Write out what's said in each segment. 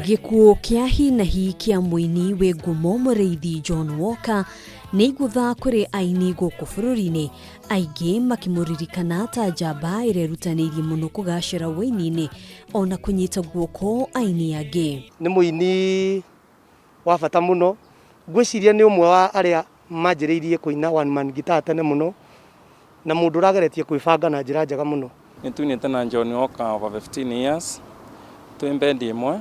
Gikuo kia hi na hi kia muini we ngumo Mũrĩithi John Walker nĩ igũtha kũrĩ aini gũkũ bũrũri-inĩ, aingĩ makĩmũririkana ta njamba irerutanĩirie mũno kũgacĩra ũini-inĩ ona kũnyita guoko aini angĩ. Nĩ muini wa bata mũno, ngwĩciria nĩ ũmwe wa arĩa manjĩrĩirie kũina one man guitar tene mũno, na mũndũ ũrageretie kwĩbanga na njĩra njega mũno. Nĩtuinĩte na John Walker over 15 years twĩ bendi ĩmwe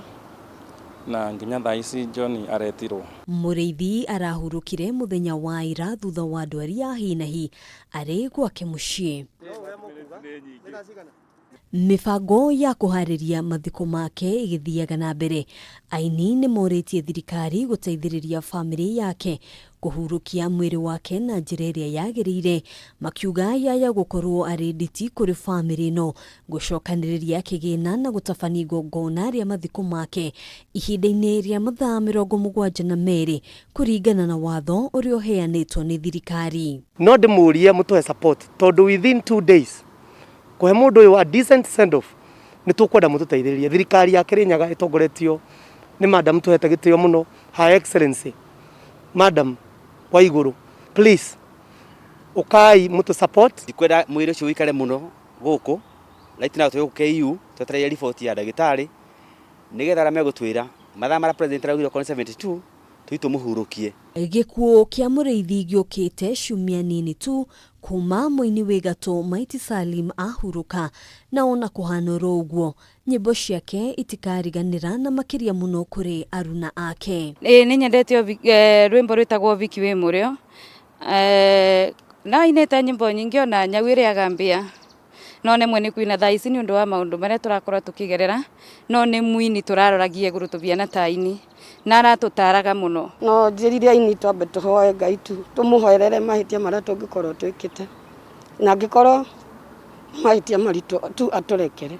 na nginya thaa ici John aretirwo. Mũrĩithi arahurũkire mũthenya wa ira thutha wa ndwari ya hi na hi arĩ gwake mũciĩ. Mibango ya kũharĩria mathiko make igĩthiaga na mbere. Aini nĩ morĩtie thirikari gũteithĩrĩria famĩlĩ yake kũhurũkia mwĩrĩ wake na njĩra ĩrĩa yagĩrĩire, makiuga yaya gũkorwo arĩ nditi kũrĩ famĩlĩ ĩno gũcokanĩrĩria kĩgĩna na gũtabania igongona rĩa mathiko make ihinda-inĩ rĩa mathaa 72 kũringana na watho ũrĩa ũheanĩtwo nĩ thirikari. No ndĩmũrie mũtũhe support tondũ within 2 days kũhe mũndũ ũyũ a decent send off nĩ tũkwenda mũtũteithĩrĩrie. Thirikari ya Kĩrĩnyaga ĩtongoretio nĩ madam tuhete gĩtĩo mũno, Her Excellency Madam Waigũrũ, please ukai mũtũ support. Ndikwenda mwĩrĩ ũcio wĩkare mũno gũkũ right now twĩ KU twetereire report ya ndagĩtarĩ nĩgetha arĩa megũtwĩra mathaa marĩa president araugire kwa 72 tũitũmũhurũkie. Gĩkuo kĩa Mũrĩithi gĩũkĩte ciumia nini tu kuma mũini wĩ gatũ Mighty Salim ahurũka, na ona kũhana ũguo nyĩmbo ciake itikariganĩra na makĩria mũno kũrĩ aruna ake. Nĩ nyendete rwĩmbo rwĩtagwo Viki wĩ mũrĩo, na ainĩte nyĩmbo nyingĩ ona nyau ĩrĩa agambia, no nĩ mwene kuina thaa ici nĩ ũndũ wa maũndũ marĩa tũrakorwo tũkĩgerera, no nĩ muini tũraroragia igũrũ tũbiana ta aini na aratũtaraga mũno. No njĩrire aini twambe tũhoe Ngai tu tũmũhoerere mahĩtia marĩa tũngĩkorwo twĩkĩte, na angĩkorwo mahĩtia maritũ tu atũrekere.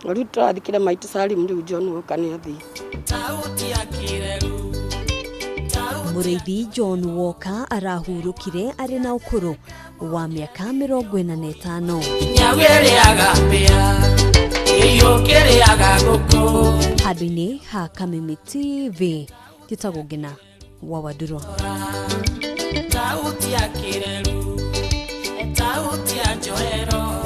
Rĩu tũrathikĩre Mighty Salim, rĩu John Walker nĩ athiĩ. Mũrĩithi John Walker arahurũkire arĩ na ũkũrũ wa mĩaka 45. Handũ-inĩ ha Kameme TV, njĩtagwo Ngina wa Waduro. Tauti ya Kĩreru, tauti ya Njoero.